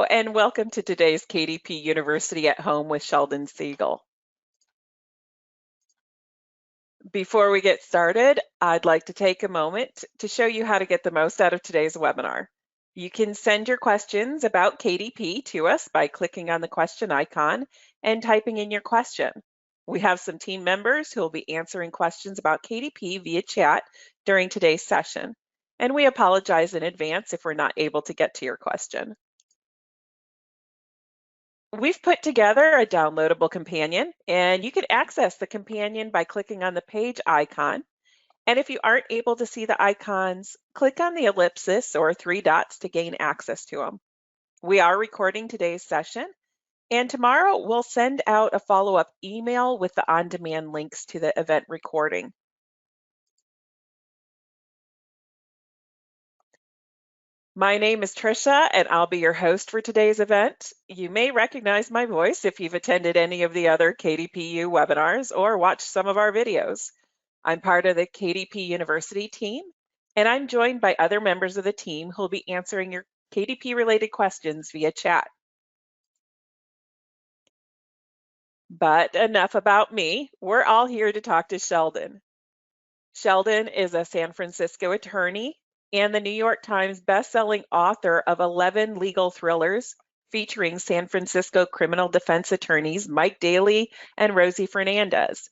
Hello, and welcome to today's KDP University at Home with Sheldon Siegel. Before we get started, I'd like to take a moment to show you how to get the most out of today's webinar. You can send your questions about KDP to us by clicking on the question icon and typing in your question. We have some team members who will be answering questions about KDP via chat during today's session, and we apologize in advance if we're not able to get to your question. We've put together a downloadable companion, and you can access the companion by clicking on the page icon. And if you aren't able to see the icons, click on the ellipsis or 3 dots to gain access to them. We are recording today's session, and tomorrow we'll send out a follow-up email with the on-demand links to the event recording. My name is Trisha, and I'll be your host for today's event. You may recognize my voice if you've attended any of the other KDPU webinars or watched some of our videos. I'm part of the KDP University team, and I'm joined by other members of the team who'll be answering your KDP-related questions via chat. But enough about me. We're all here to talk to Sheldon. Sheldon is a San Francisco attorney and the New York Times bestselling author of 11 legal thrillers featuring San Francisco criminal defense attorneys Mike Daly and Rosie Fernandez.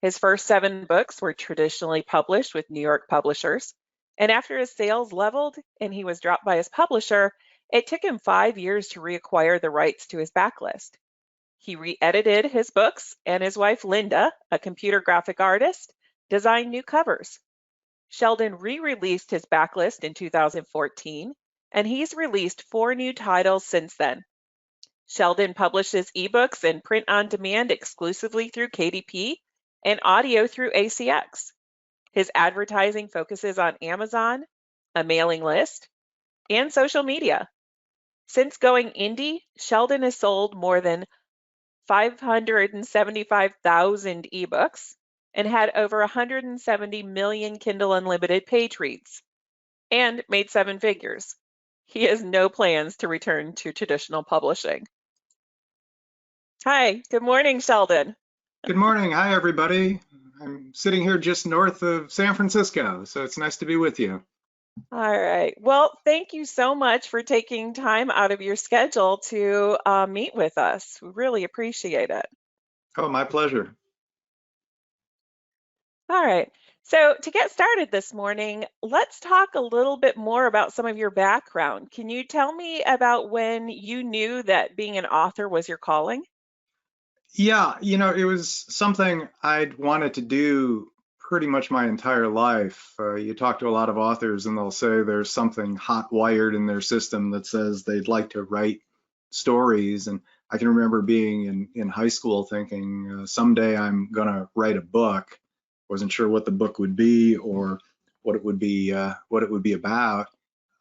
His first 7 books were traditionally published with New York publishers, and after his sales leveled and he was dropped by his publisher, it took him 5 years to reacquire the rights to his backlist. He re-edited his books, and his wife Linda, a computer graphic artist, designed new covers. Sheldon re-released his backlist in 2014, and he's released 4 new titles since then. Sheldon publishes ebooks and print on demand exclusively through KDP and audio through ACX. His advertising focuses on Amazon, a mailing list, and social media. Since going indie, Sheldon has sold more than 575,000 ebooks and had over 170 million Kindle Unlimited page reads, and made 7 figures. He has no plans to return to traditional publishing. Hi, good morning, Sheldon. Good morning. Hi, everybody. I'm sitting here just north of San Francisco, so it's nice to be with you. All right. Well, thank you so much for taking time out of your schedule to meet with us. We really appreciate it. Oh, my pleasure. All right. So to get started this morning, let's talk a little bit more about some of your background. Can you tell me about when you knew that being an author was your calling? Yeah, it was something I'd wanted to do pretty much my entire life. You talk to a lot of authors and they'll say there's something hot wired in their system that says they'd like to write stories. And I can remember being in high school thinking someday I'm going to write a book. Wasn't sure what the book would be or what it would be about.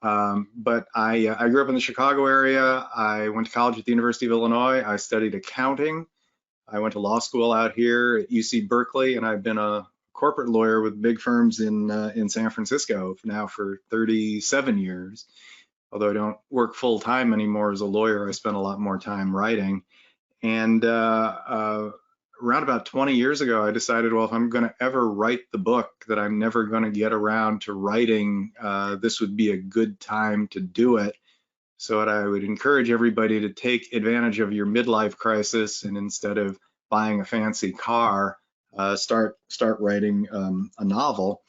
But I grew up in the Chicago area. I went to college at the University of Illinois. I studied accounting. I went to law school out here at UC Berkeley, and I've been a corporate lawyer with big firms in San Francisco now for 37 years. Although I don't work full time anymore as a lawyer, I spend a lot more time writing. And around about 20 years ago, I decided, well, if I'm going to ever write the book that I'm never going to get around to writing, this would be a good time to do it. So I would encourage everybody to take advantage of your midlife crisis, and instead of buying a fancy car, start writing a novel.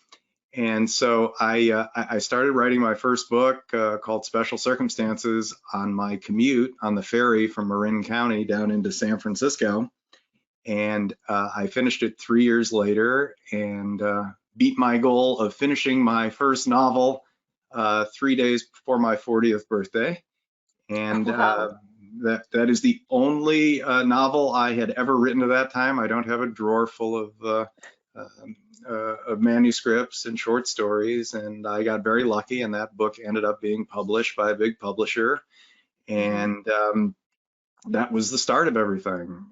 And so I started writing my first book called Special Circumstances on my commute on the ferry from Marin County down into San Francisco. And I finished it 3 years later and beat my goal of finishing my first novel 3 days before my 40th birthday. And that is the only novel I had ever written at that time. I don't have a drawer full of manuscripts and short stories, and I got very lucky, and that book ended up being published by a big publisher. And that was the start of everything.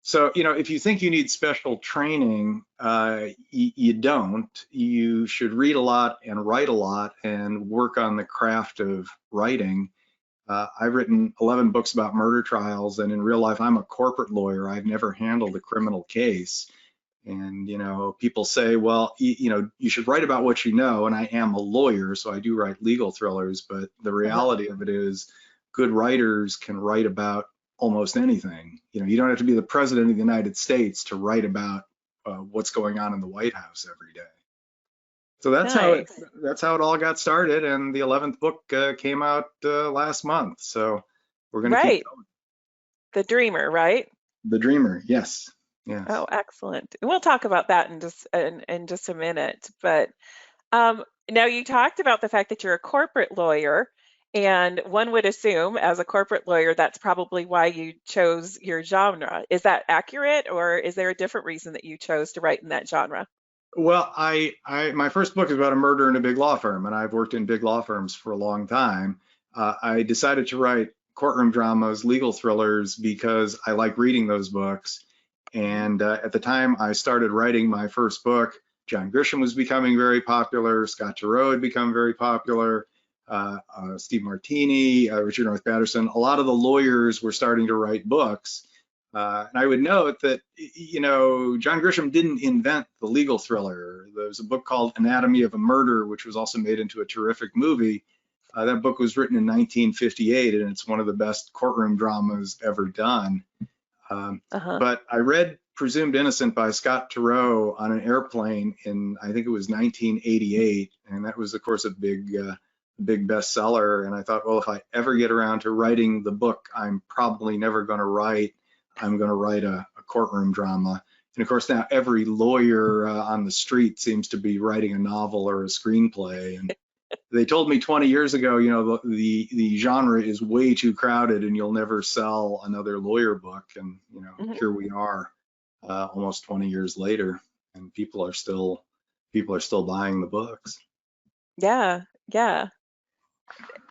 So, if you think you need special training, you don't. You should read a lot and write a lot and work on the craft of writing. I've written 11 books about murder trials, and in real life, I'm a corporate lawyer. I've never handled a criminal case. And, people say, well, you should write about what you know. And I am a lawyer, so I do write legal thrillers. But the Uh-huh. reality of it is good writers can write about almost anything. You don't have to be the president of the United States to write about what's going on in the White House every day. So Nice. that's how it all got started. And the 11th book came out last month. So we're going to keep Right. going. The Dreamer, right? The Dreamer. Yes. Oh, Yes. excellent. We'll talk about that in just a minute. But now you talked about the fact that you're a corporate lawyer, and one would assume as a corporate lawyer, that's probably why you chose your genre. Is that accurate, or is there a different reason that you chose to write in that genre? Well, my first book is about a murder in a big law firm, and I've worked in big law firms for a long time. I decided to write courtroom dramas, legal thrillers, because I like reading those books. Mhm. And at the time I started writing my first book, John Grisham was becoming very popular. Scott Turow had become very popular. Steve Martini, Richard North Patterson, a lot of the lawyers were starting to write books. And I would note that, John Grisham didn't invent the legal thriller. There's a book called Anatomy of a Murder, which was also made into a terrific movie. That book was written in 1958, and it's one of the best courtroom dramas ever done. Um, Uh-huh. but I read Presumed Innocent by Scott Turow on an airplane in, I think it was 1988, and that was, of course, a big bestseller. And I thought, well, if I ever get around to writing the book I'm probably never going to write, I'm going to write a courtroom drama. And of course, now every lawyer on the street seems to be writing a novel or a screenplay. And they told me 20 years ago, the genre is way too crowded and you'll never sell another lawyer book. And Mhm. here we are, almost 20 years later, and people are still buying the books. Yeah, yeah.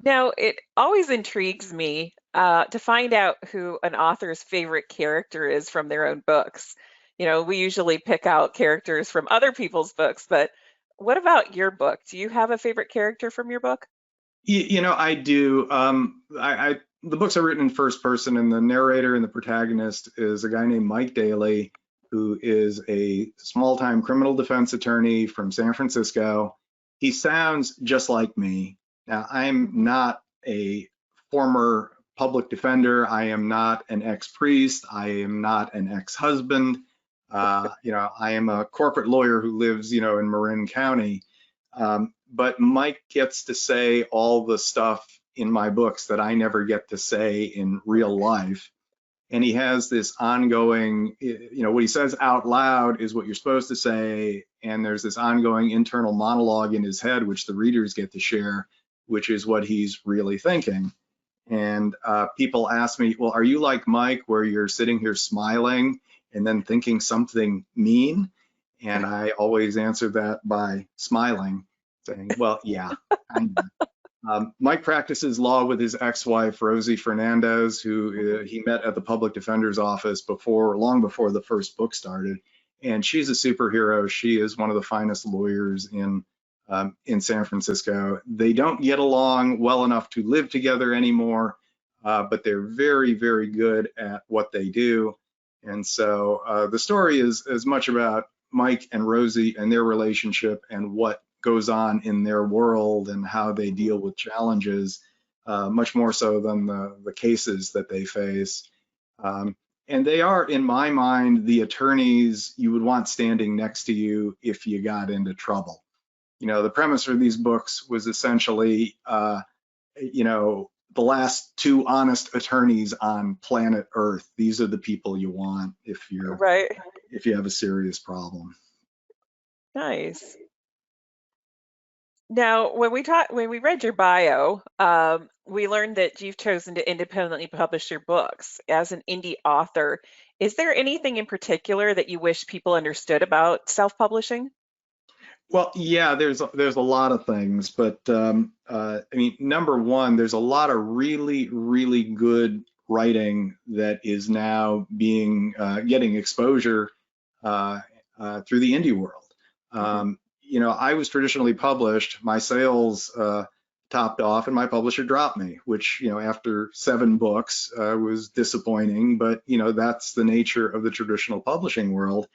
Now, it always intrigues me to find out who an author's favorite character is from their own books. We usually pick out characters from other people's books, but what about your book? Do you have a favorite character from your book? I do. The books are written in first person, and the narrator and the protagonist is a guy named Mike Daly, who is a small-time criminal defense attorney from San Francisco. He sounds just like me. Now, I'm not a former public defender. I am not an ex-priest. I am not an ex-husband. I am a corporate lawyer who lives, in Marin County. But Mike gets to say all the stuff in my books that I never get to say in real life. And he has this ongoing, what he says out loud is what you're supposed to say. And there's this ongoing internal monologue in his head, which the readers get to share, which is what he's really thinking. And people ask me, well, are you like Mike, where you're sitting here smiling and then thinking something mean? And I always answer that by smiling, saying, well, yeah, kind of. Mike practices law with his ex-wife, Rosie Fernandez, who Mhm. he met at the public defender's office long before the first book started. And she's a superhero. She is one of the finest lawyers in San Francisco. They don't get along well enough to live together anymore, but they're very, very good at what they do. And so the story is as much about Mike and Rosie and their relationship and what goes on in their world and how they deal with challenges, much more so than the cases that they face. Um, and they are, in my mind, the attorneys you would want standing next to you if you got into trouble. The premise for these books was essentially, the last two honest attorneys on planet Earth. These are the people you want Right. if you have a serious problem. Nice. Now, when we read your bio, we learned that you've chosen to independently publish your books as an indie author. Is there anything in particular that you wish people understood about self-publishing? Well, yeah, there's a lot of things, but I mean, number one, there's a lot of really, really good writing that is now being getting exposure through the indie world. Hmm. I was traditionally published. My sales topped off and my publisher dropped me, which, after 7 books was disappointing, but, that's the nature of the traditional publishing world.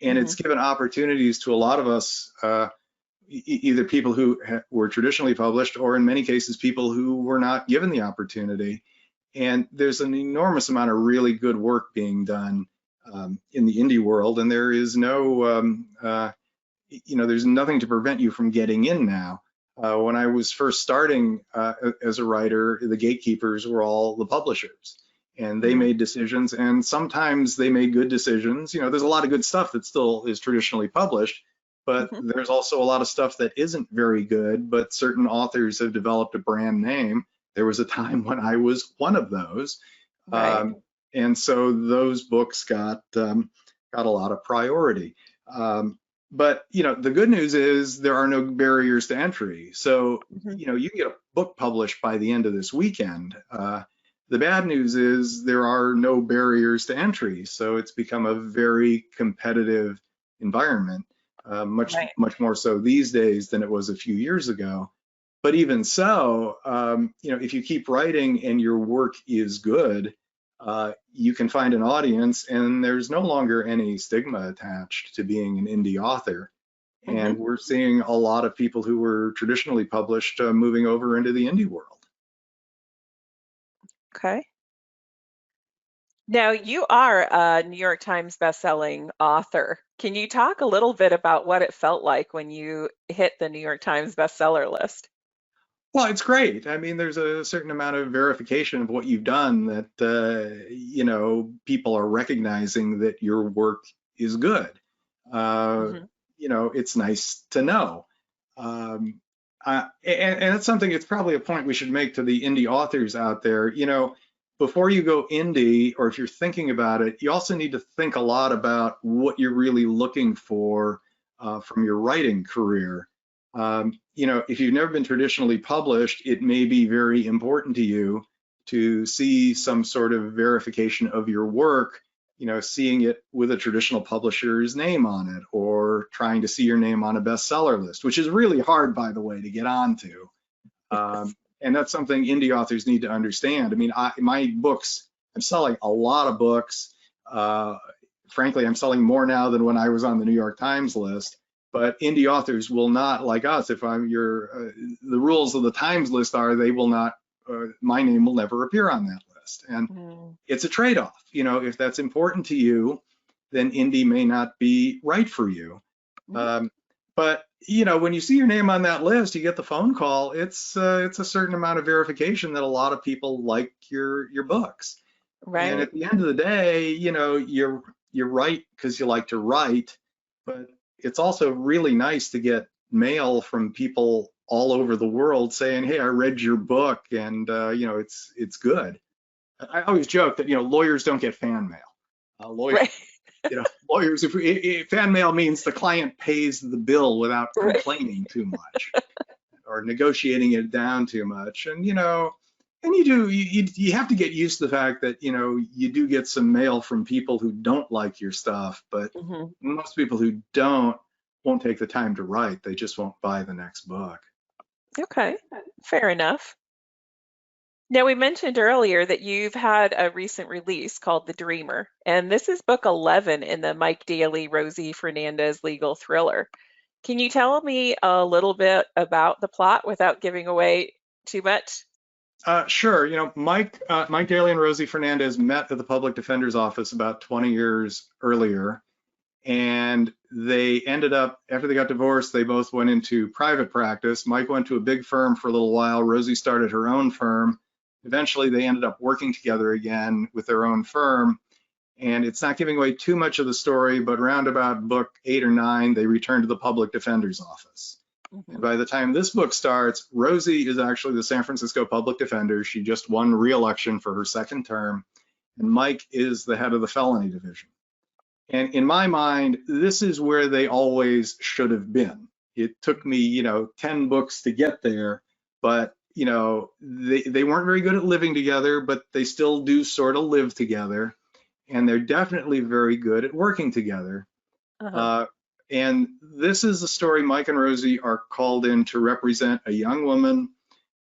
And Hmm. it's given opportunities to a lot of us, either people who were traditionally published or in many cases, people who were not given the opportunity. And there's an enormous amount of really good work being done in the indie world, and there is there's nothing to prevent you from getting in now. When I was first starting as a writer, the gatekeepers were all the publishers, and they Hmm. made decisions, and sometimes they made good decisions. There's a lot of good stuff that still is traditionally published, but Hmm. there's also a lot of stuff that isn't very good, but certain authors have developed a brand name. There was a time when I was one of those. Right. And so those books got a lot of priority. But the good news is there are no barriers to entry. So Hmm. you can get a book published by the end of this weekend. The bad news is there are no barriers to entry. So it's become a very competitive environment, Right. much more so these days than it was a few years ago. But even so, if you keep writing and your work is good, you can find an audience, and there's no longer any stigma attached to being an indie author. Hmm. And we're seeing a lot of people who were traditionally published moving over into the indie world. Okay. Now, you are a New York Times bestselling author. Can you talk a little bit about what it felt like when you hit the New York Times bestseller list? Well, it's great. I mean, there's a certain amount of verification of what you've done that, people are recognizing that your work is good. Uh, Hmm. it's nice to know. Um, and that's something, it's probably a point we should make to the indie authors out there. Before you go indie, or if you're thinking about it, you also need to think a lot about what you're really looking for from your writing career. If you've never been traditionally published, it may be very important to you to see some sort of verification of your work, seeing it with a traditional publisher's name on it, or trying to see your name on a bestseller list, which is really hard, by the way, to get onto. And that's something indie authors need to understand. I mean, my books, I'm selling a lot of books. Uh, Frankly, I'm selling more now than when I was on the New York Times list. But indie authors will not, like us, if I'm the rules of the Times list are they will not, my name will never appear on that list. And Mm. it's a trade-off. If that's important to you, then indie may not be right for you. Mhm. Um, but when you see your name on that list, you get the phone call. It's a certain amount of verification that a lot of people like your books. And Right. at the end of the day, you write because you like to write, but it's also really nice to get mail from people all over the world saying, "Hey, I read your book, and it's good." I always joke that lawyers don't get fan mail. Lawyers, Right. lawyers, if fan mail means the client pays the bill without Right. complaining too much or negotiating it down too much. And you have to get used to the fact that you do get some mail from people who don't like your stuff, but Mhm. most people who don't won't take the time to write. They just won't buy the next book. Okay. Fair enough. Now, we mentioned earlier that you've had a recent release called The Dreamer, and this is book 11 in the Mike Daly, Rosie Fernandez legal thriller. Can you tell me a little bit about the plot without giving away too much? Sure. Mike Daly and Rosie Fernandez met at the public defender's office about 20 years earlier, and they ended up, after they got divorced, they both went into private practice. Mike went to a big firm for a little while. Rosie started her own firm. Eventually, they ended up working together again with their own firm. And it's not giving away too much of the story, but around about book 8 or 9, they returned to the public defender's office. And Mhm. by the time this book starts, Rosie is actually the San Francisco public defender. She just won re-election for her second term. And Mike is the head of the felony division. And in my mind, this is where they always should have been. It took me, 10 books to get there, but they weren't very good at living together, but they still do sort of live together. And they're definitely very good at working together. Uh-huh. Uh, and this is the story. Mike and Rosie are called in to represent a young woman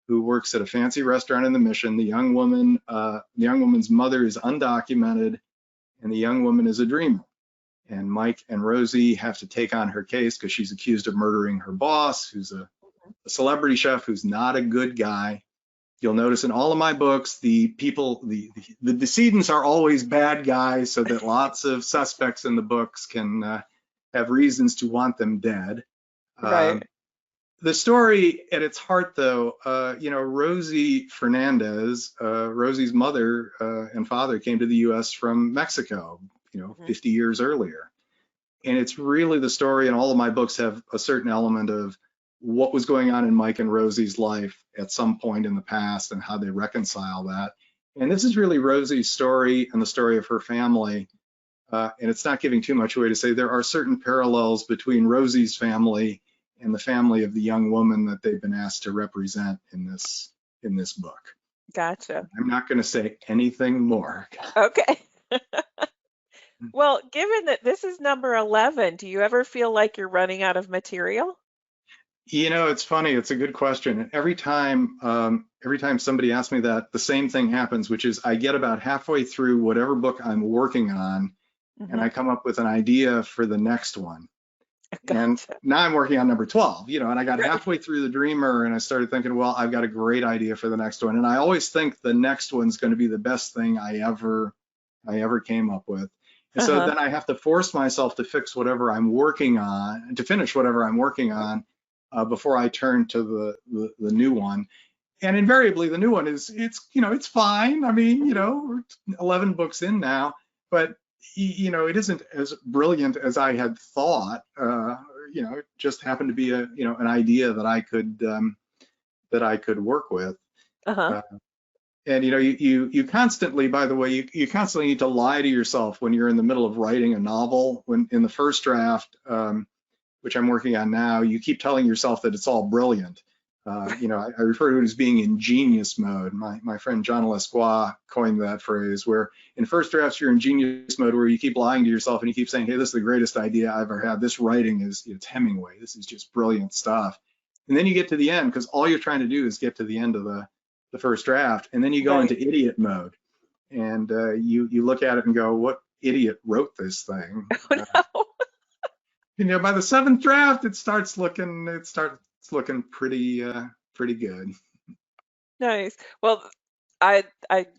who works at a fancy restaurant in the Mission. The young woman's mother is undocumented, and the young woman is a dreamer. And Mike and Rosie have to take on her case because she's accused of murdering her boss, who's a celebrity chef who's not a good guy. You'll notice in all of my books, the decedents are always bad guys, so that lots of suspects in the books can have reasons to want them dead. Right. The story at its heart, though, Rosie Fernandez, Rosie's mother and father came to the U.S. from Mexico, 50 years earlier. And it's really the story, and all of my books have a certain element of what was going on in Mike and Rosie's life at some point in the past and how they reconcile that. And this is really Rosie's story and the story of her family. And it's not giving too much away to say there are certain parallels between Rosie's family and the family of the young woman that they've been asked to represent in this book. Gotcha. I'm not going to say anything more. Okay. Well, given that this is number 11, do you ever feel like you're running out of material? It's funny. It's a good question. And every time somebody asks me that, the same thing happens, which is I get about halfway through whatever book I'm working on, and I come up with an idea for the next one. And Gotcha. now I'm working on number 12, and I got halfway through The Dreamer, and I started thinking, well, I've got a great idea for the next one. And I always think the next one's going to be the best thing I ever came up with. And so then I have to force myself to finish whatever I'm working on, before I turn to the new one. And invariably the new one it's fine. I mean, we're 11 books in now, but it isn't as brilliant as I had thought. It just happened to be an idea that I could work with. Uh-huh. And you constantly, by the way, you constantly need to lie to yourself when you're in the middle of writing a novel. When in the first draft, which I'm working on now, you keep telling yourself that it's all brilliant. I refer to it as being in genius mode. My friend John Lesquois coined that phrase, where in first drafts you're in genius mode, where you keep lying to yourself and you keep saying, hey, this is the greatest idea I've ever had. This writing it's Hemingway. This is just brilliant stuff. And then you get to the end, because all you're trying to do is get to the end of the first draft, and then you go into idiot mode, and you look at it and go, what idiot wrote this thing? Oh, no. By the seventh draft, it starts looking pretty good. Nice. Well, I'd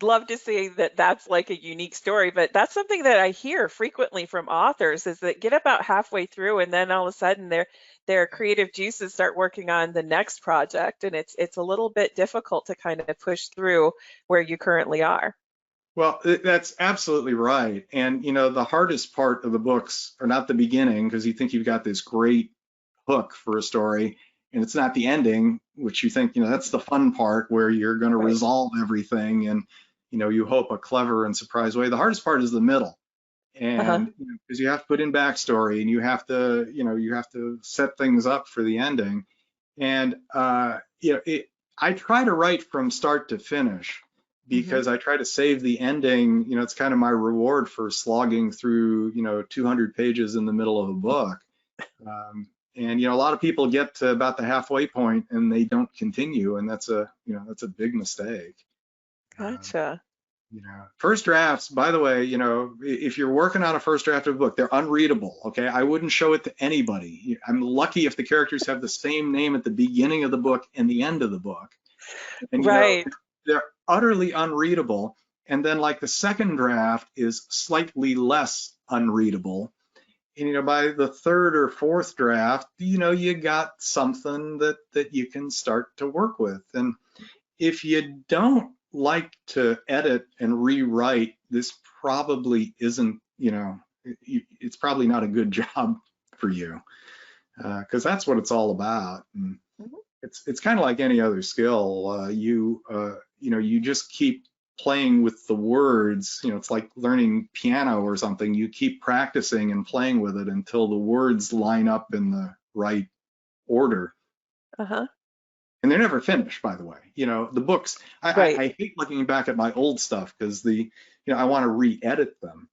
love to say that that's like a unique story, but that's something that I hear frequently from authors, is that get about halfway through and then all of a sudden their creative juices start working on the next project, and it's a little bit difficult to kind of push through where you currently are. Well, that's absolutely right. And the hardest part of the books are not the beginning, because you think you've got this great hook for a story, and it's not the ending, which you think, that's the fun part where you're going to resolve everything, and you hope a clever and surprise way. The hardest part is the middle, and because you have to put in backstory, and you have to set things up for the ending. And I try to write from start to finish, because I try to save the ending. It's kind of my reward for slogging through 200 pages in the middle of a book. And a lot of people get to about the halfway point and they don't continue, and that's a big mistake. Gotcha. First drafts, by the way, if you're working on a first draft of a book, they're unreadable. Okay, I wouldn't show it to anybody. I'm lucky if the characters have the same name at the beginning of the book and the end of the book. And they're utterly unreadable. And then like the second draft is slightly less unreadable. And by the third or fourth draft, you got something that you can start to work with. And if you don't like to edit and rewrite, this probably isn't, it's probably not a good job for you, because that's what it's all about. And it's kind of like any other skill. You just keep playing with the words. It's like learning piano or something. You keep practicing and playing with it until the words line up in the right order. And they're never finished, by the way. The books, I hate looking back at my old stuff, because I want to re-edit them.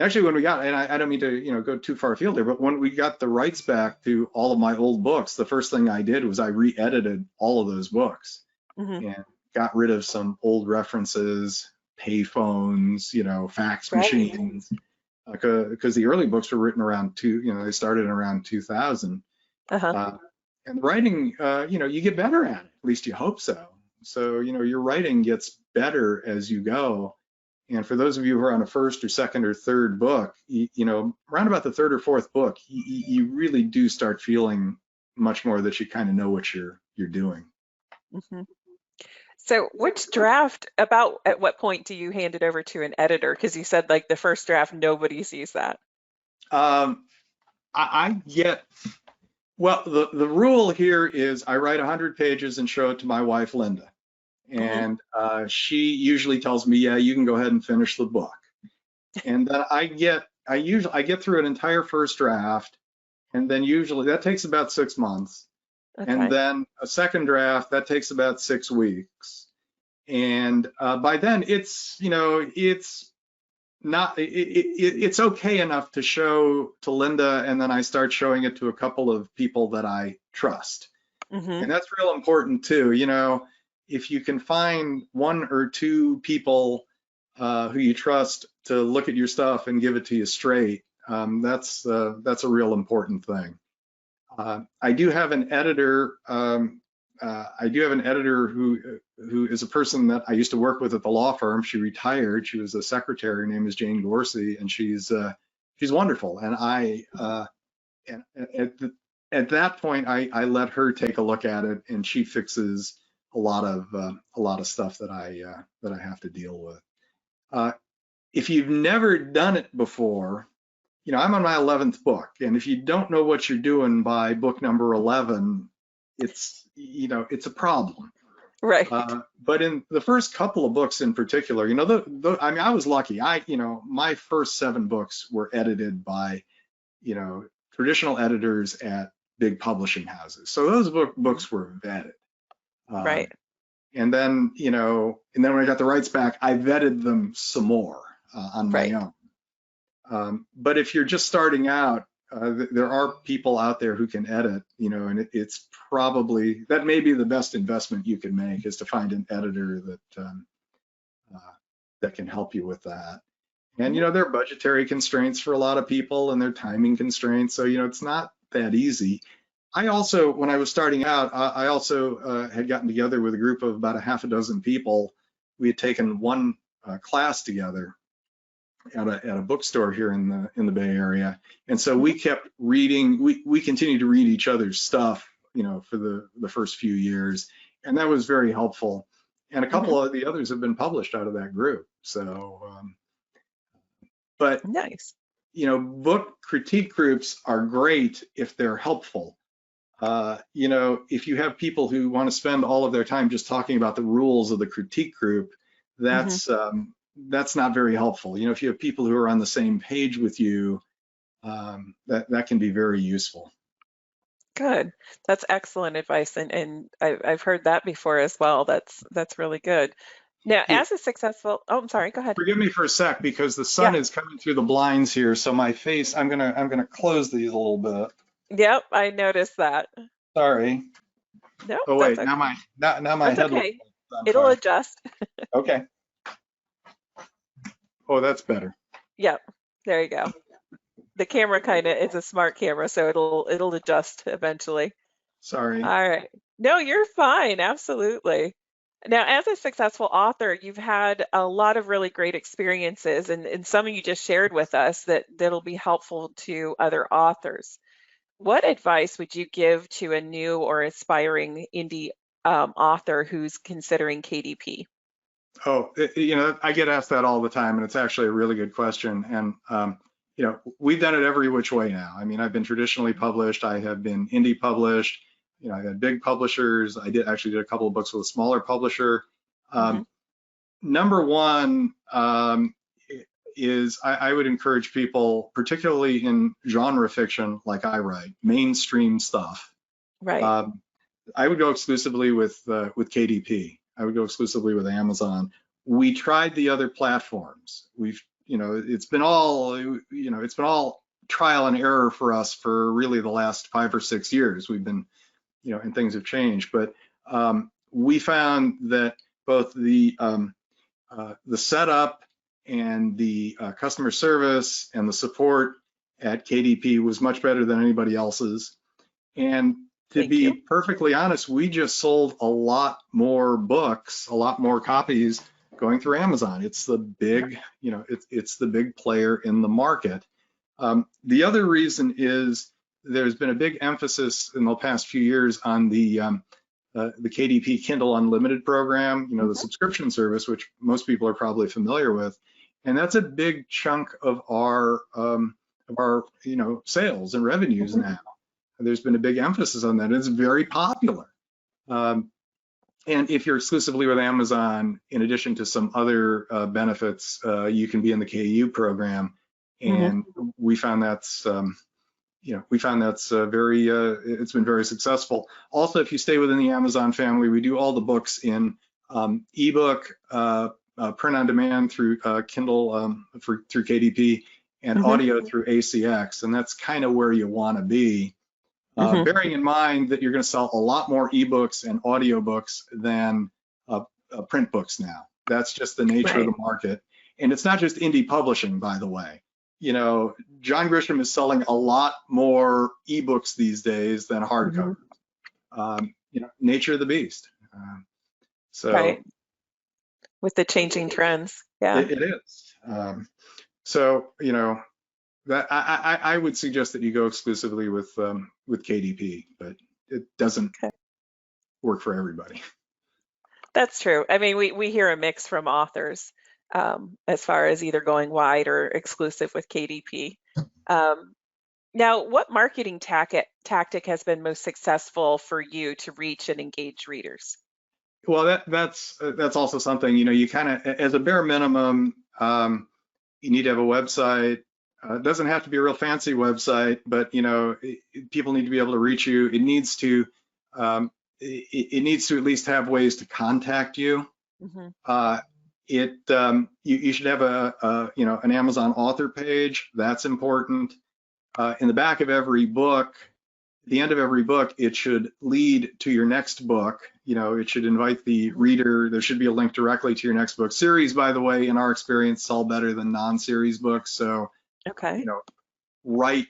Actually, when we got, and I don't mean to, go too far afield there, but when we got the rights back to all of my old books, the first thing I did was I re-edited all of those books Hmm. and got rid of some old references, payphones, fax Right. machines, because the early books were written around they started around 2000. Uh-huh. Uh, and the writing, you get better at it. At least you hope so. So, your writing gets better as you go. And for those of you who are on a first or second or third book, around about the third or fourth book, you really do start feeling much more that you kind of know what you're doing. Hmm. So which draft, about at what point do you hand it over to an editor? Because you said like the first draft, nobody sees that. Um, I get well. The rule here is I write 100 pages and show it to my wife Linda, Hmm. and she usually tells me, "Yeah, you can go ahead and finish the book." And then I get through an entire first draft, and then usually that takes about 6 months. And Okay. then a second draft that takes about 6 weeks. And by then it's not it's okay enough to show to Linda, and then I start showing it to a couple of people that I trust. Hmm. And that's real important too. If you can find one or two people who you trust to look at your stuff and give it to you straight, that's a real important thing. I do have an editor. I do have an editor who is a person that I used to work with at the law firm. She retired. She was a secretary. Her name is Jane Gorsey, and she's wonderful. And and at that point, I let her take a look at it, and she fixes a lot of stuff that I have to deal with. Uh, if you've never done it before, I'm on my 11th book, and if you don't know what you're doing by book number 11, it's a problem. Right. But in the first couple of books in particular, I mean, I was lucky. My first 7 books were edited by, you know, traditional editors at big publishing houses. So those Mhm. books were vetted. Right. Um, and then when I got the rights back, I vetted them some more on my Right. own. But if you're just starting out, there are people out there who can edit, and it's probably that may be the best investment you can make is to find an editor uh, that can help you with that. And Mhm. there are budgetary constraints for a lot of people, and there are timing constraints, so it's not that easy. I also, when I was starting out, I also had gotten together with a group of about a half a dozen people. We had taken one class together at a bookstore here in the Bay Area. And so Mhm. we kept reading, we continued to read each other's stuff, for the first few years. And that was very helpful. And a Mhm. couple of the others have been published out of that group. But, Nice. book critique groups are great if they're helpful. If you have people who want to spend all of their time just talking about the rules of the critique group, Mhm. that's not very helpful. If you have people who are on the same page with you, that can be very useful. Good. That's excellent advice, and I've heard that before as well. That's really good. Now, Here, as a successful, oh, I'm sorry, go ahead. forgive me for a sec because the Yeah. sun is coming through the blinds here, so my face. I'm gonna close these a little bit. Yep, I noticed that. Sorry. No, Oh that's wait, okay. now my That's headlight okay. is on It'll fire. adjust. Okay. Oh, that's better. Yep. There you go. The camera kind of is a smart camera, so it'll adjust eventually. Sorry. All right. No, you're fine. Absolutely. Now, as a successful author, you've had a lot of really great experiences, and some you just shared with us that'll be helpful to other authors. What advice would you give to a new or aspiring indie author who's considering KDP? Oh, I get asked that all the time, and it's actually a really good question. And we've done it every which way now. I mean, I've been traditionally published. I have been indie published. I've had big publishers. I did a couple of books with a smaller publisher. Hmm. Um, Number one is I would encourage people, particularly in genre fiction like I write, mainstream stuff. Right. Um, I would go exclusively with KDP. I would go exclusively with Amazon. We tried the other platforms. it's been all, it's been all trial and error for us for really the last 5 or 6 years. We've been, and things have changed, but we found that both the setup and the customer service and the support at KDP was much better than anybody else's. And to Thank be you. perfectly honest, we just sold a lot more books, a lot more copies going through Amazon. It's the big, it's the big player in the market. The other reason is there's been a big emphasis in the past few years on the KDP Kindle Unlimited program, the subscription service, which most people are probably familiar with, and that's a big chunk of our sales and revenues now. There's been a big emphasis on that. It's very popular. And if you're exclusively with Amazon, in addition to some other benefits, you can be in the KU program, and we found that's very, it's been very successful. Also, if you stay within the Amazon family, we do all the books in ebook, print on demand through Kindle, through KDP, and audio through ACX, and that's kind of where you want to be. Bearing in mind that you're going to sell a lot more ebooks and audiobooks than print books now. That's just the nature of the market. And it's not just indie publishing, by the way. John Grisham is selling a lot more ebooks these days than hardcover. Nature of the beast. Right. With the changing trends. Yeah. It is. That I would suggest that you go exclusively with KDP, but it doesn't work for everybody. That's true. I mean, we hear a mix from authors as far as either going wide or exclusive with KDP. Now, what marketing tactic has been most successful for you to reach and engage readers? Well, that's also something, you kind of, as a bare minimum, you need to have a website. It doesn't have to be a real fancy website, but people need to be able to reach you. It needs to at least have ways to contact you. You should have an Amazon author page. That's important. In the back of every book, at the end of every book, it should lead to your next book. It should invite the reader. There should be a link directly to your next book. Series, by the way, in our experience, sell better than non-series books. So, write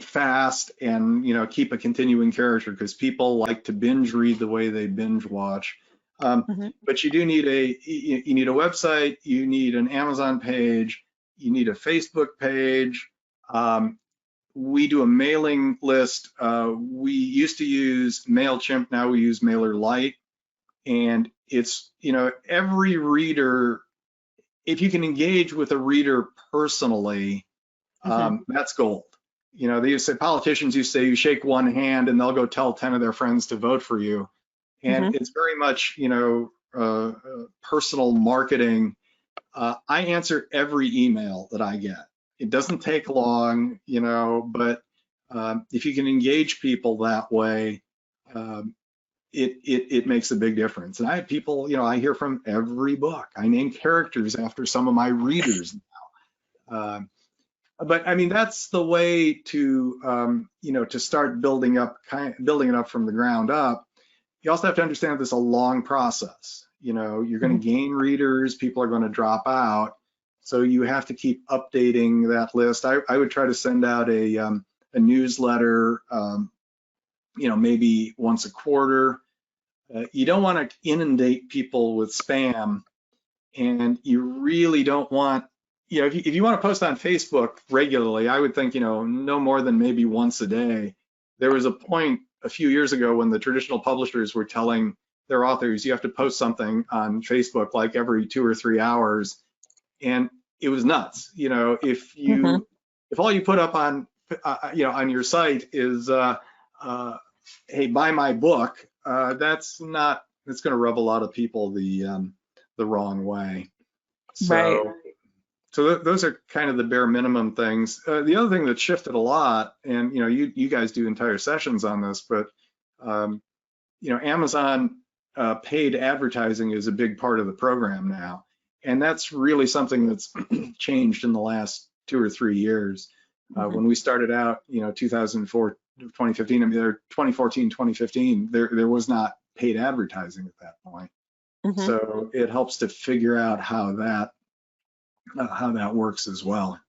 fast and keep a continuing character, because people like to binge read the way they binge watch. But you do need you need a website. You need an Amazon page. You need a Facebook page. We do a mailing list. We used to use MailChimp. Now we use MailerLite. And it's, every reader, if you can engage with a reader personally, that's gold. They used to say, politicians used to say, you shake one hand and they'll go tell 10 of their friends to vote for you. And it's very much, personal marketing. I answer every email that I get. It doesn't take long, but if you can engage people that way, it makes a big difference. And I have people, I hear from every book. I name characters after some of my readers now. But I mean, that's the way to, to start building it up from the ground up. You also have to understand there's a long process. You're going to gain readers, people are going to drop out. So you have to keep updating that list. I would try to send out a newsletter, maybe once a quarter. You don't want to inundate people with spam, and you really don't want, if you want to post on Facebook regularly, I would think, no more than maybe once a day. There was a point a few years ago when the traditional publishers were telling their authors, you have to post something on Facebook like every 2 or 3 hours. And it was nuts. If all you put up on, on your site is, hey, buy my book, it's going to rub a lot of people the wrong way. So those are kind of the bare minimum things. The other thing that shifted a lot, and you guys do entire sessions on this, but Amazon paid advertising is a big part of the program now. And that's really something that's changed in the last 2 or 3 years. When we started out, 2004, 2015, I mean, 2014, 2015, there was not paid advertising at that point. Mm-hmm. So it helps to figure out how that works as well.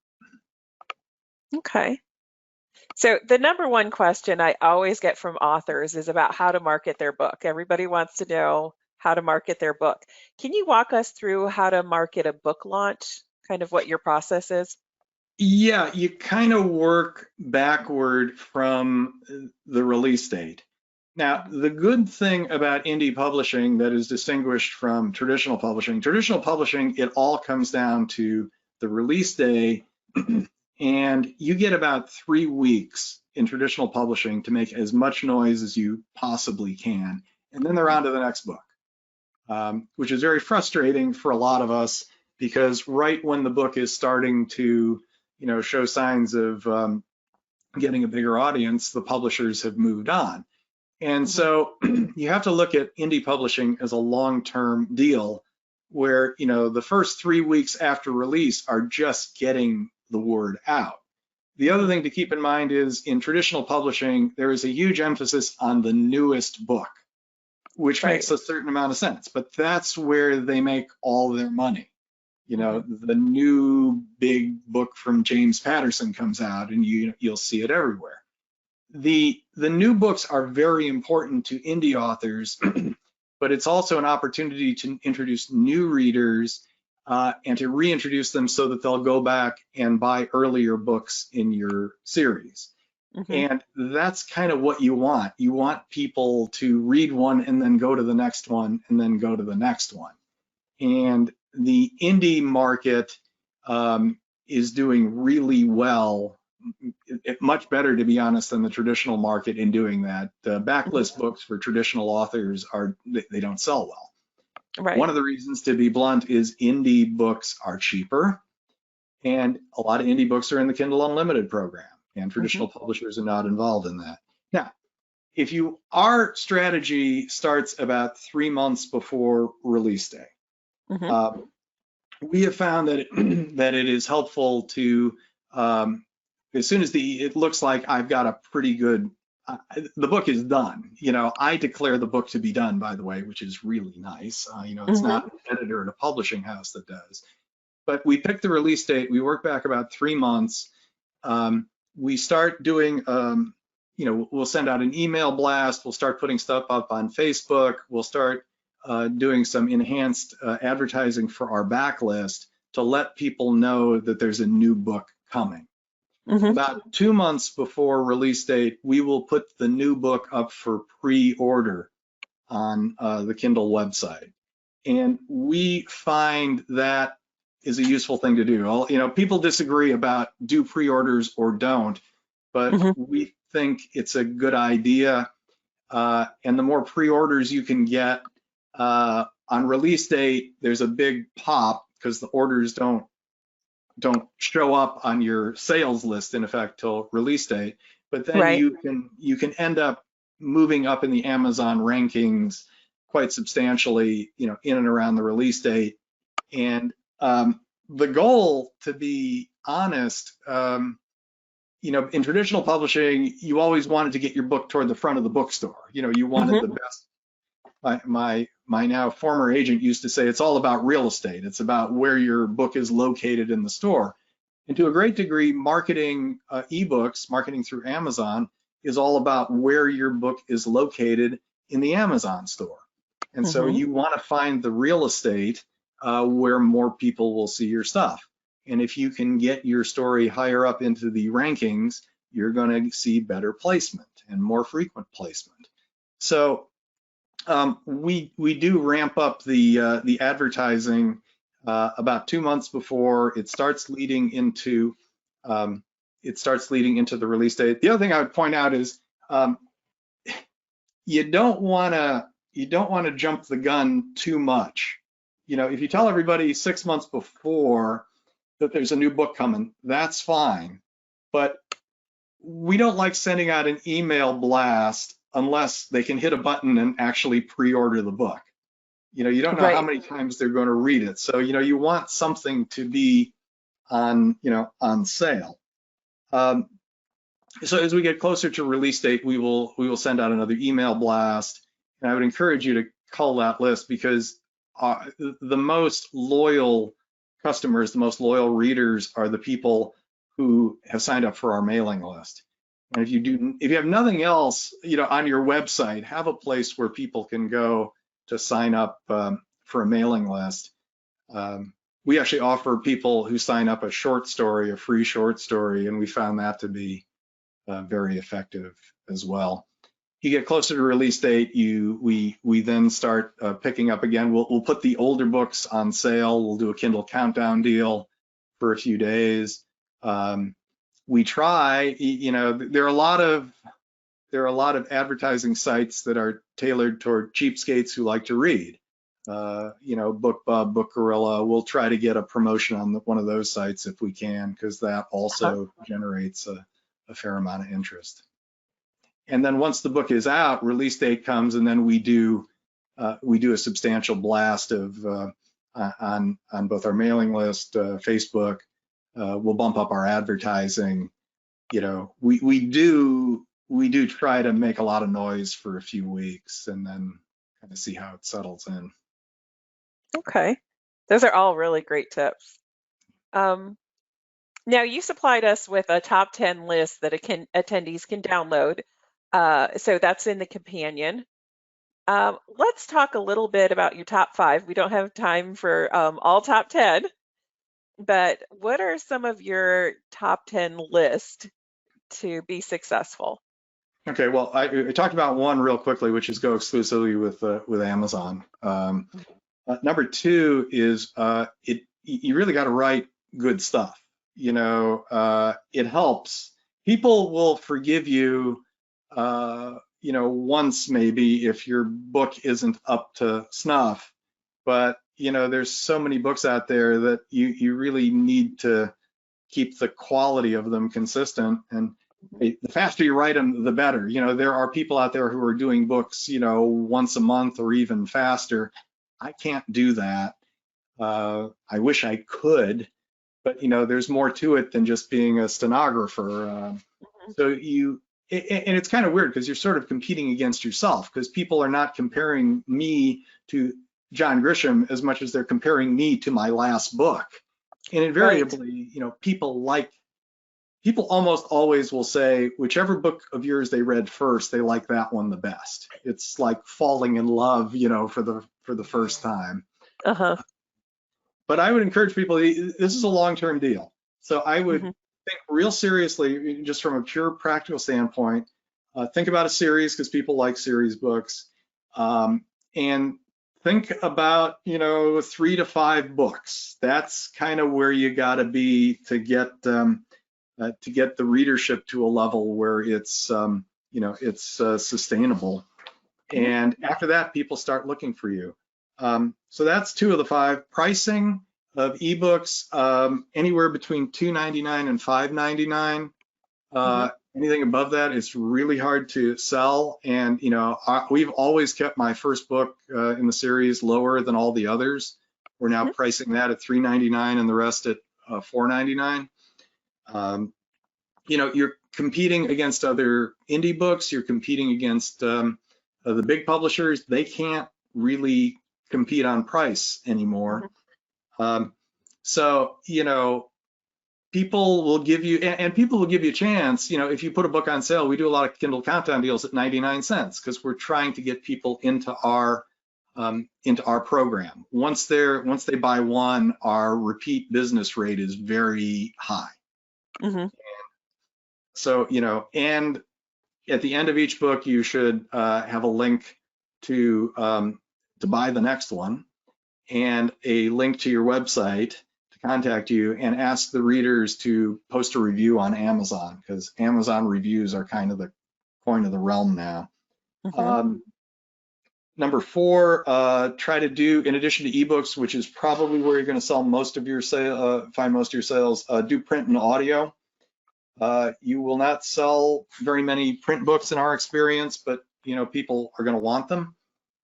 Okay. So the number one question I always get from authors is about how to market their book. Everybody wants to know how to market their book. Can you walk us through how to market a book launch, kind of what your process is? Yeah, you kind of work backward from the release date. Now, the good thing about indie publishing that is distinguished from traditional publishing, it all comes down to the release day, and you get about 3 weeks in traditional publishing to make as much noise as you possibly can, and then they're on to the next book, which is very frustrating for a lot of us because right when the book is starting to, show signs of getting a bigger audience, the publishers have moved on. And so you have to look at indie publishing as a long-term deal where, the first 3 weeks after release are just getting the word out. The other thing to keep in mind is in traditional publishing, there is a huge emphasis on the newest book, which Right. makes a certain amount of sense, but that's where they make all their money. The new big book from James Patterson comes out and you'll see it everywhere. The new books are very important to indie authors, but it's also an opportunity to introduce new readers and to reintroduce them so that they'll go back and buy earlier books in your series. Mm-hmm. And that's kind of what you want. You want people to read one and then go to the next one and then go to the next one. And the indie market is doing really well, much better, to be honest, than the traditional market in doing that. Backlist books for traditional authors they don't sell well. Right. One of the reasons, to be blunt, is indie books are cheaper, and a lot of indie books are in the Kindle Unlimited program, and traditional publishers are not involved in that. Now, if our strategy starts about 3 months before release day. We have found that that it is helpful to, as soon as it looks like I've got a pretty good, the book is done. I declare the book to be done, by the way, which is really nice. It's not an editor at a publishing house that does. But we pick the release date. We work back about 3 months. We start doing, we'll send out an email blast. We'll start putting stuff up on Facebook. We'll start doing some enhanced advertising for our backlist to let people know that there's a new book coming. About 2 months before release date, we will put the new book up for pre-order on the Kindle website. And we find that is a useful thing to do. People disagree about do pre-orders or don't, but we think it's a good idea. And the more pre-orders you can get, on release date, there's a big pop because the orders don't show up on your sales list in effect till release date. But then you can end up moving up in the Amazon rankings quite substantially, in and around the release date. And the goal, to be honest, in traditional publishing, you always wanted to get your book toward the front of the bookstore. You wanted the best. My now former agent used to say it's all about real estate. It's about where your book is located in the store. And to a great degree, marketing ebooks, marketing through Amazon, is all about where your book is located in the Amazon store. And so you want to find the real estate where more people will see your stuff. And if you can get your story higher up into the rankings, you're going to see better placement and more frequent placement. So we do ramp up the advertising about 2 months before it starts leading into the release date. The other thing I would point out is you don't want to jump the gun too much. If you tell everybody 6 months before that there's a new book coming, that's fine. But we don't like sending out an email blast unless they can hit a button and actually pre-order the book. You don't know how Right. many times they're going to read it. So, you want something to be on sale. Um, so as we get closer to release date, we will send out another email blast, and I would encourage you to cull that list, because the most loyal customers, the most loyal readers, are the people who have signed up for our mailing list. And if you have nothing else, on your website, have a place where people can go to sign up for a mailing list. We actually offer people who sign up a free short story, and we found that to be very effective as well. You get closer to release date, we then start picking up again. We'll put the older books on sale. We'll do a Kindle countdown deal for a few days. We try, there are a lot of advertising sites that are tailored toward cheapskates who like to read. BookBub, Book Gorilla. We'll try to get a promotion on one of those sites if we can, because that also generates a fair amount of interest. And then once the book is out, release date comes, and then we do a substantial blast of on both our mailing list, Facebook. We'll bump up our advertising. We do try to make a lot of noise for a few weeks, and then kind of see how it settles in. Okay. Those are all really great tips. Now, you supplied us with a top 10 list that attendees can download. So that's in the companion. Let's talk a little bit about your top 5. We don't have time for all top 10, but what are some of your top 10 list to be successful? Okay, well, I talked about one real quickly, which is go exclusively with Amazon. Number 2 is you really got to write good stuff. It helps. People will forgive you, once maybe if your book isn't up to snuff. But there's so many books out there that you really need to keep the quality of them consistent. And the faster you write them, the better. There are people out there who are doing books, once a month or even faster. I can't do that. I wish I could, but there's more to it than just being a stenographer. And it's kind of weird because you're sort of competing against yourself, because people are not comparing me to John Grisham as much as they're comparing me to my last book. And invariably, people almost always will say whichever book of yours they read first, they like that one the best. It's like falling in love, for the first time. But I would encourage people, this is a long-term deal. So I would think real seriously, just from a pure practical standpoint, think about a series, because people like series books, and think about 3 to 5 books. That's kind of where you got to be to get the readership to a level where it's sustainable. And after that, people start looking for you. So that's 2 of the 5. Pricing of ebooks, anywhere between $2.99 and $5.99. Anything above that is really hard to sell. And we've always kept my first book in the series lower than all the others. We're now pricing that at $3.99 and the rest at $4.99. You're competing against other indie books. You're competing against the big publishers. They can't really compete on price anymore. So people will give you, and people will give you a chance. If you put a book on sale, we do a lot of Kindle countdown deals at 99 cents, because we're trying to get people into our program. Once they buy one, our repeat business rate is very high. So and at the end of each book, you should have a link to buy the next one, and a link to your website to contact you, and ask the readers to post a review on Amazon, because Amazon reviews are kind of the coin of the realm now. Number 4, try to do, in addition to ebooks, which is probably where you're going to sell most of your find most of your sales, do print and audio. You will not sell very many print books in our experience, but people are going to want them.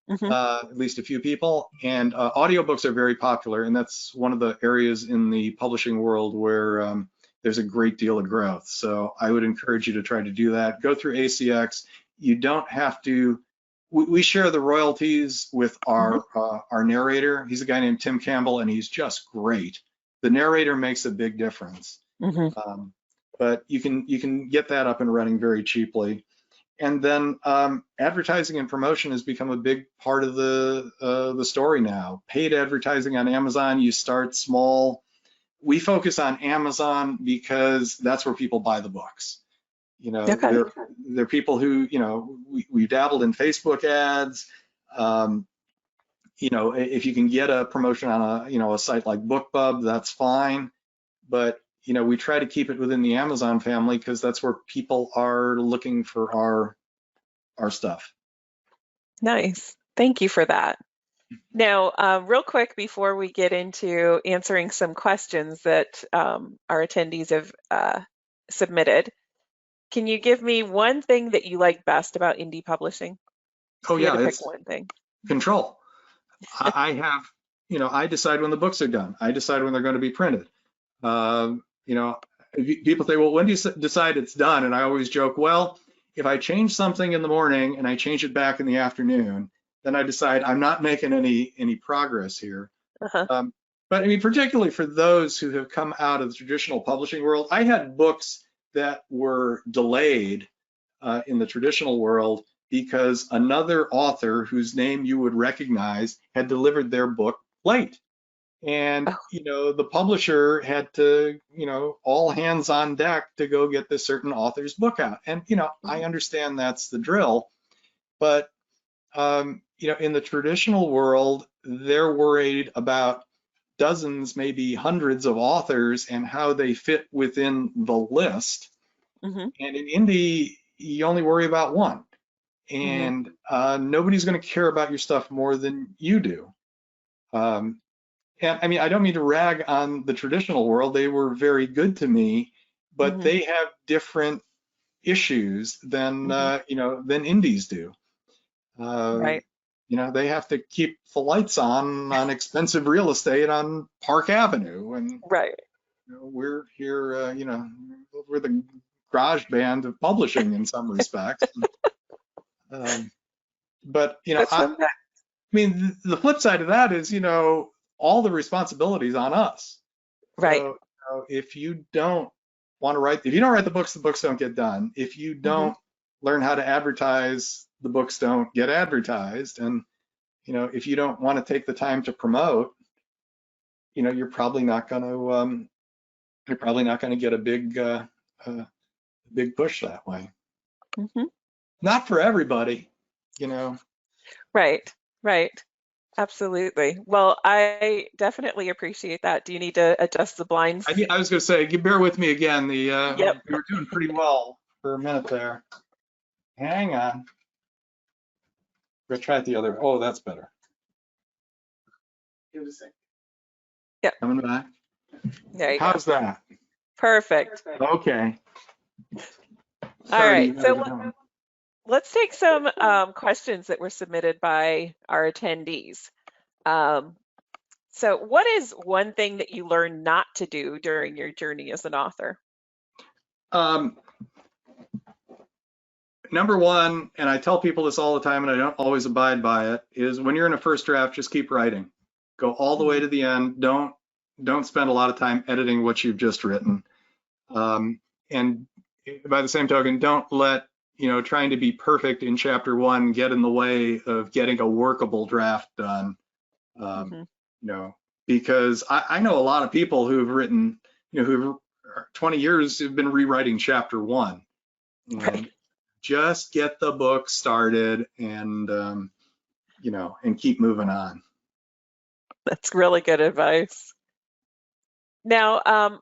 at least a few people. And audiobooks are very popular, and that's one of the areas in the publishing world where there's a great deal of growth. So I would encourage you to try to do that. Go through ACX. You don't have to. We share the royalties with our narrator. He's a guy named Tim Campbell, and he's just great. The narrator makes a big difference. But you can get that up and running very cheaply. And then advertising and promotion has become a big part of the story now. Paid advertising on Amazon, you start small. We focus on Amazon because that's where people buy the books. You know, they're people who, you know, we dabbled in Facebook ads. You know, if you can get a promotion on a site like BookBub, that's fine. But you know, we try to keep it within the Amazon family because that's where people are looking for our stuff. Nice. Thank you for that. Now, real quick before we get into answering some questions that our attendees have submitted, can you give me one thing that you like best about indie publishing? Oh yeah, pick one thing. Control. I have, you know, I decide when the books are done. I decide when they're going to be printed. You know, people say, well, when do you decide it's done? And I always joke, well, if I change something in the morning and I change it back in the afternoon, then I decide I'm not making any progress here. But I mean, particularly for those who have come out of the traditional publishing world, I had books that were delayed in the traditional world because another author whose name you would recognize had delivered their book late. And, you know, the publisher had to, you know, all hands on deck to go get this certain author's book out. And, you know, I understand that's the drill, but, you know, in the traditional world, they're worried about dozens, maybe hundreds of authors and how they fit within the list. And in indie, you only worry about one. And nobody's going to care about your stuff more than you do. And I mean, I don't mean to rag on the traditional world. They were very good to me, but they have different issues than, you know, than indies do. Right. You know, they have to keep the lights on expensive real estate on Park Avenue. And right. You know, we're here, you know, we're the garage band of publishing in some respects. But, you know, I mean, the flip side of that is, you know, all the responsibilities on us. Right. So, you know, if you don't want to write, if you don't write the books don't get done. If you don't learn how to advertise, the books don't get advertised. And, you know, if you don't want to take the time to promote, you know, you're probably not going to get a big push that way. Not for everybody, you know. Right. Right. Absolutely. Well, I definitely appreciate that. Do you need to adjust the blinds? I was going to say, bear with me again. We were doing pretty well for a minute there. Hang on. We're going to try it the other. Oh, that's better. Give it a second. Yep. Coming back. There you How's go. that? Perfect. Okay. All right. So let's take some questions that were submitted by our attendees. So what is one thing that you learned not to do during your journey as an author? Number one, and I tell people this all the time and I don't always abide by it, is when you're in a first draft, just keep writing. Go all the way to the end. Don't spend a lot of time editing what you've just written. And by the same token, don't let, you know, trying to be perfect in chapter one get in the way of getting a workable draft done. You know, because I know a lot of people who've written, you know, who 20 years have been rewriting chapter one. Right. Just get the book started and, you know, and keep moving on. That's really good advice. Now,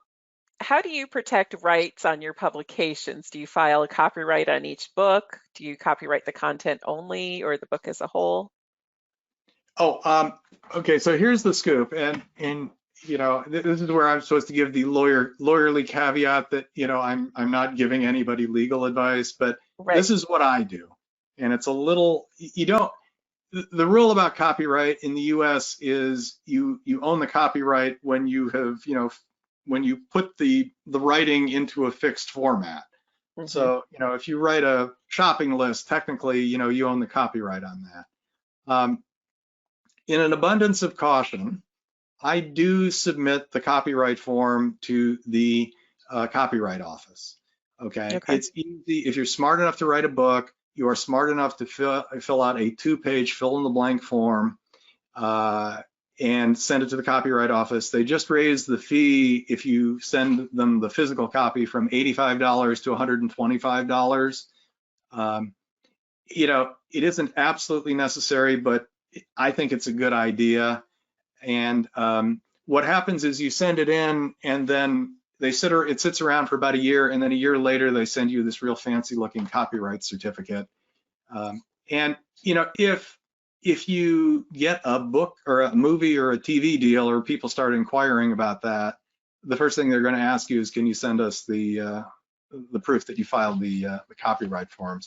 how do you protect rights on your publications? Do you file a copyright on each book? Do you copyright the content only or the book as a whole? Oh, okay. So here's the scoop, and you know, this is where I'm supposed to give the lawyerly caveat that, you know, I'm not giving anybody legal advice, but this is what I do, and it's a little, you don't. the rule about copyright in the US is you own the copyright when you have, when you put the writing into a fixed format. Hmm. So, if you write a shopping list, technically, you own the copyright on that. In an abundance of caution, I do submit the copyright form to the Copyright Office. Okay, Okay. it's easy. If you're smart enough to write a book, you are smart enough to fill out a 2-page fill in the blank form uh, and send it to the Copyright Office. They just raised the fee if you send them the physical copy from $85 to $125. Um, it isn't absolutely necessary, but I think it's a good idea. And what happens is you send it in, and then it sits around for about a year, and then a year later they send you this real fancy looking copyright certificate. And if you get a book or a movie or a TV deal, or people start inquiring about that, the first thing they're going to ask you is, can you send us the proof that you filed the copyright forms?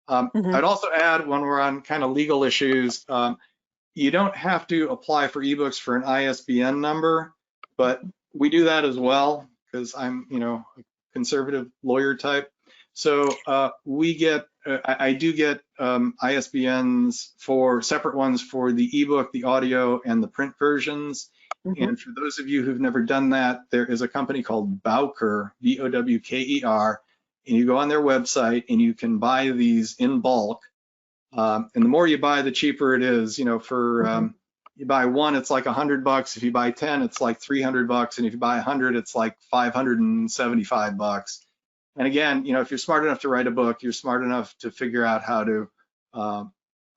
Hmm. I'd also add, when we're on kind of legal issues, you don't have to apply for ebooks for an ISBN number, but we do that as well because I'm, a conservative lawyer type. So I do get ISBNs for separate ones for the ebook, the audio, and the print versions. Hmm. And for those of you who've never done that, there is a company called Bowker, Bowker, and you go on their website and you can buy these in bulk. And the more you buy, the cheaper it is. Hmm. You buy one, it's like $100. If you buy 10, it's like $300. And if you buy 100, it's like $575. And again, if you're smart enough to write a book, you're smart enough to figure out how to uh,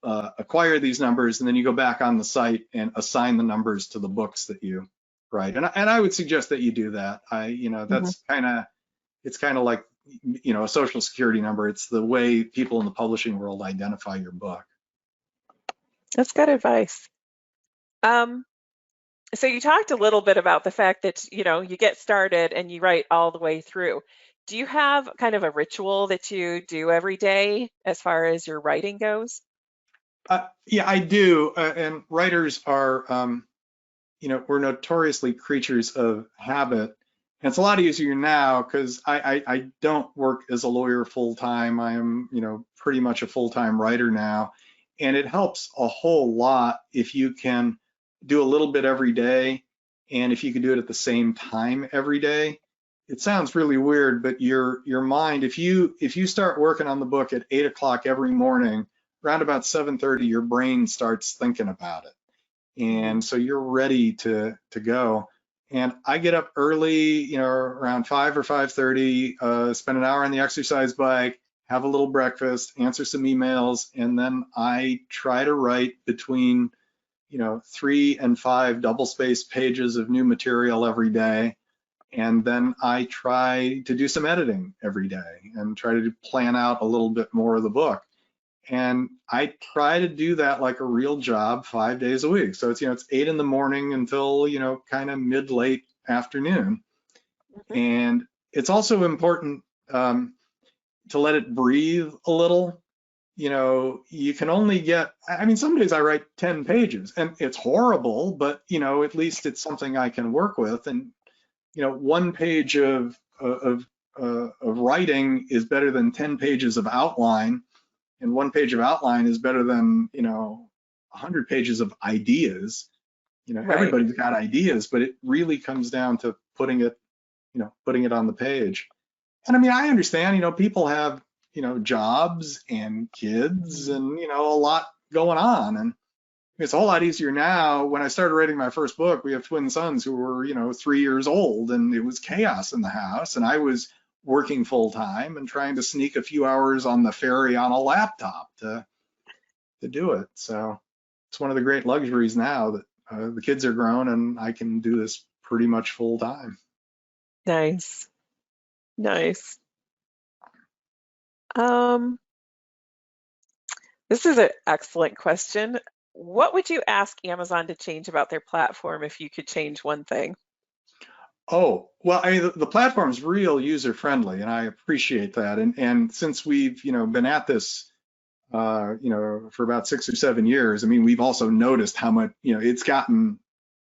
acquire these numbers, and then you go back on the site and assign the numbers to the books that you write. And I would suggest that you do that. Hmm. That's it's kind of like, a social security number. It's the way people in the publishing world identify your book. That's good advice. Um, so you talked a little bit about the fact that, you get started and you write all the way through. Do you have kind of a ritual that you do every day as far as your writing goes? Yeah, I do. And writers are, we're notoriously creatures of habit. And it's a lot easier now because I don't work as a lawyer full time. I am, pretty much a full-time writer now. And it helps a whole lot if you can do a little bit every day, and if you can do it at the same time every day. It sounds really weird, but your mind, if you start working on the book at 8 o'clock every morning, around about 7:30, your brain starts thinking about it, Hmm. and so you're ready to go. And I get up early, around 5 or 5:30, spend an hour on the exercise bike, have a little breakfast, answer some emails, and then I try to write between 3 and 5 double-spaced pages of new material every day. And then I try to do some editing every day and try to plan out a little bit more of the book. And I try to do that like a real job 5 days a week. So it's 8 in the morning until, kind of late afternoon. Hmm. And it's also important to let it breathe a little. You can only some days I write 10 pages and it's horrible, but, at least it's something I can work with. And, 1 page of writing is better than 10 pages of outline, and 1 page of outline is better than 100 pages of ideas. Right. Everybody's got ideas, but it really comes down to putting it on the page. And I mean, I understand, people have jobs and kids Hmm. and a lot going on, and it's a whole lot easier now. When I started writing my first book, we have twin sons who were 3 years old, and it was chaos in the house, and I was working full time and trying to sneak a few hours on the ferry on a laptop to do it. So it's one of the great luxuries now that the kids are grown and I can do this pretty much full time. Nice. Nice. Um, this is an excellent question. What would you ask Amazon to change about their platform if you could change one thing? Oh, well, I mean, the platform's real user friendly, and I appreciate that. And since we've, been at this for about 6 or 7 years. I mean, we've also noticed how much, it's gotten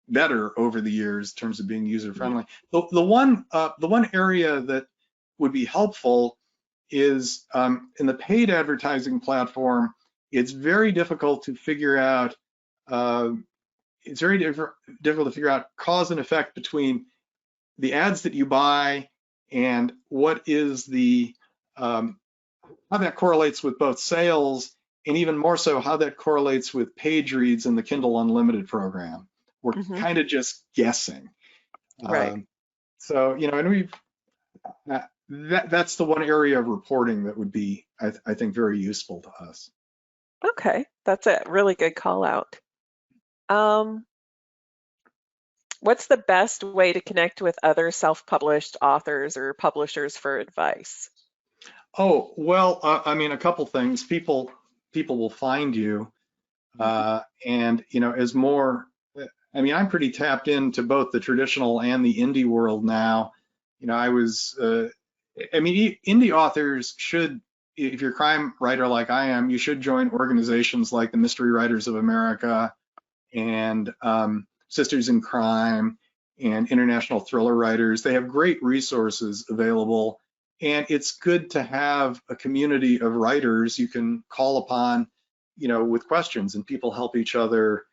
better over the years in terms of being user Mhm. friendly. The one area that would be helpful is in the paid advertising platform. It's very difficult to figure out. Uh, it's very difficult to figure out cause and effect between the ads that you buy and what is the how that correlates with both sales, and even more so how that correlates with page reads in the Kindle Unlimited program. We're Mhm. kind of just guessing. Right. And that's the one area of reporting that would be, I think, very useful to us. Okay. That's a really good call out. Um, what's the best way to connect with other self-published authors or publishers for advice? Oh, well, I mean, a couple things. People will find you, Mhm. and as more. I mean, I'm pretty tapped into both the traditional and the indie world now. I was. I mean, indie authors should, if you're a crime writer like I am, you should join organizations like the Mystery Writers of America and Sisters in Crime and International Thriller Writers. They have great resources available, and it's good to have a community of writers you can call upon, with questions, and people help each other.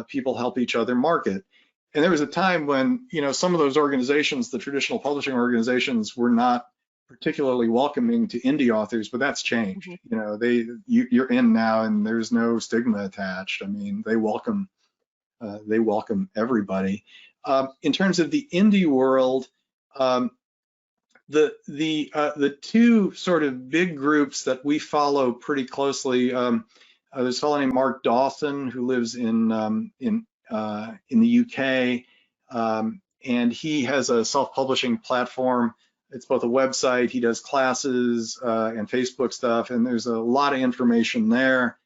People help each other market. And there was a time when, some of those organizations, the traditional publishing organizations, were not particularly welcoming to indie authors, but that's changed. Mhm. You're in now, and there's no stigma attached. I mean, they welcome everybody. In terms of the indie world, um, the two sort of big groups that we follow pretty closely. There's a fellow named Mark Dawson who lives in the UK, and he has a self-publishing platform. It's both a website. He does classes and Facebook stuff, and there's a lot of information there.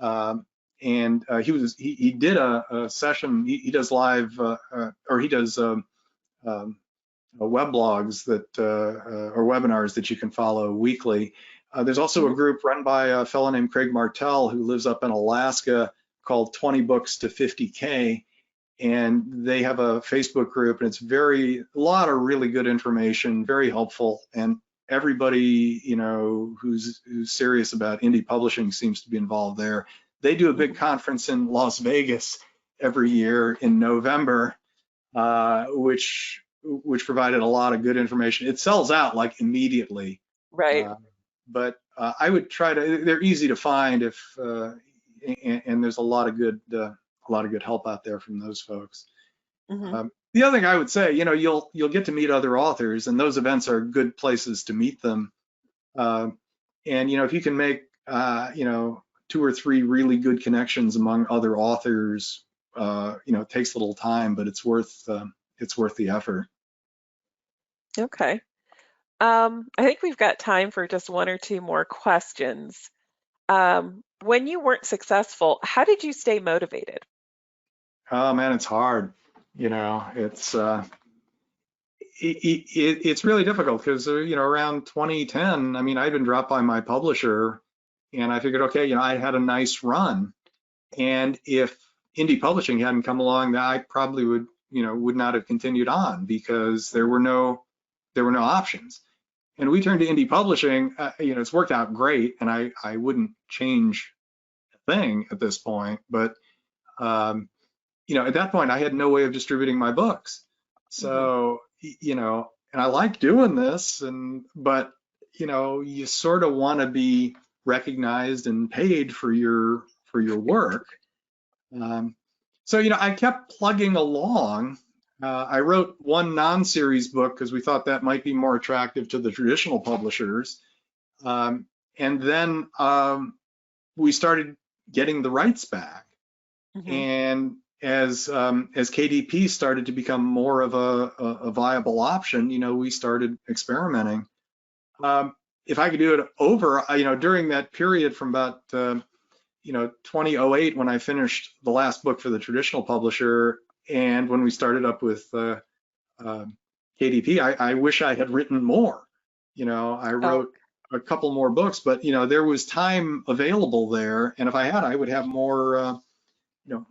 And he did a session. He does live or he does web blogs that or webinars that you can follow weekly. There's also a Mhm. group run by a fellow named Craig Martell who lives up in Alaska called 20 Books to 50K, and they have a Facebook group, and it's a lot of really good information, very helpful, and everybody who's serious about indie publishing seems to be involved there. They do a big Mhm. conference in Las Vegas every year in November, which provided a lot of good information. It sells out like immediately, Right. but I would try to. They're easy to find and there's a lot of good help out there from those folks. Mhm. The other thing I would say, you'll get to meet other authors, and those events are good places to meet them. Uh, and if you can make 2 or 3 really good connections among other authors, it takes a little time, but it's worth the effort. Okay. I think we've got time for just one or two more questions. When you weren't successful, how did you stay motivated? Oh man, it's hard. It's really difficult because around 2010, I mean, I'd been dropped by my publisher, and I figured, okay, I had a nice run, and if indie publishing hadn't come along, I probably would not have continued on because there were no options. And we turned to indie publishing. It's worked out great, and I wouldn't change a thing at this point. But um, at that point, I had no way of distributing my books. Hmm. So, and I like doing this, but you sort of want to be recognized and paid for your work. Um, so, I kept plugging along. I wrote one non-series book because we thought that might be more attractive to the traditional publishers. Um, and then we started getting the rights back. Hmm. And as KDP started to become more of a viable option, we started experimenting. If I could do it over, during that period from about 2008 when I finished the last book for the traditional publisher, and when we started up with uh, KDP, I wish I had written more. I Oh, wrote a couple more books, but there was time available there, and if I had, I would have more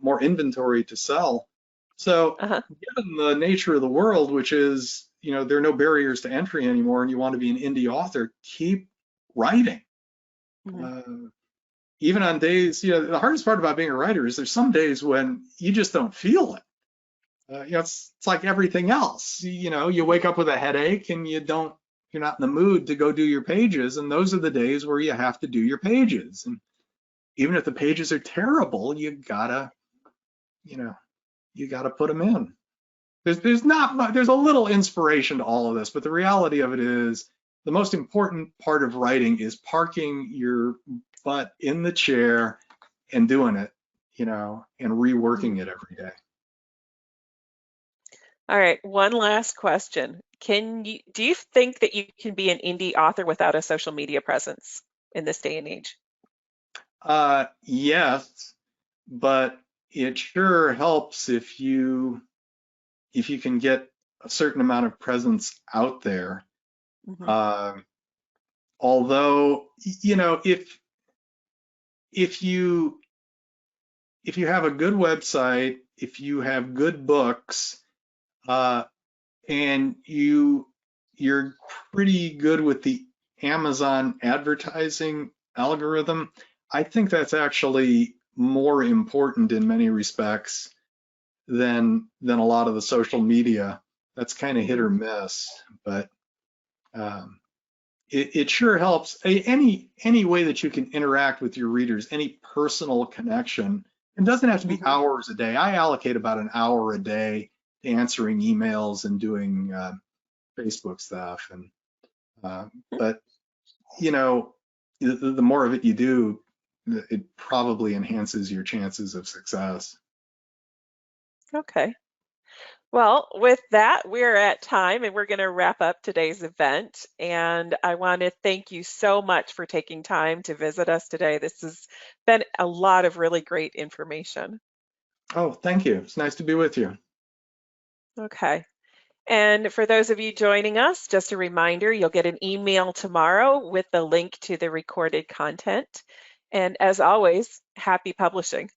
more inventory to sell. So Uh-huh. given the nature of the world, which is there are no barriers to entry anymore, and you want to be an indie author, keep writing. Mhm. Uh, Even on days, the hardest part about being a writer is there's some days when you just don't feel it. It's like everything else. You wake up with a headache and you're not in the mood to go do your pages. And those are the days where you have to do your pages. And even if the pages are terrible, you know, you gotta put them in. There's not much, there's a little inspiration to all of this, but the reality of it is the most important part of writing is parking your butt in the chair and doing it, and Mhm. reworking it every day. All right, one last question. Do you think that you can be an indie author without a social media presence in this day and age? Yes, but it sure helps if you can get a certain amount of presence out there. Hmm. Uh, Although, if you if you have a good website, if you have good books, uh, and you're pretty good with the Amazon advertising algorithm, I think that's actually more important in many respects than a lot of the social media. That's kind of hit Hmm. or miss, but um, it sure helps. Any way that you can interact with your readers, any personal connection, it doesn't have to be Hmm. hours a day. I allocate about an hour a day to answering emails and doing Facebook stuff, and but you know, the more of it you do, it probably enhances your chances of success. Okay. Well, with that, we're at time and we're going to wrap up today's event. And I want to thank you so much for taking time to visit us today. This has been a lot of really great information. Oh, thank you. It's nice to be with you. Okay. And for those of you joining us, just a reminder, you'll get an email tomorrow with the link to the recorded content. And as always, happy publishing.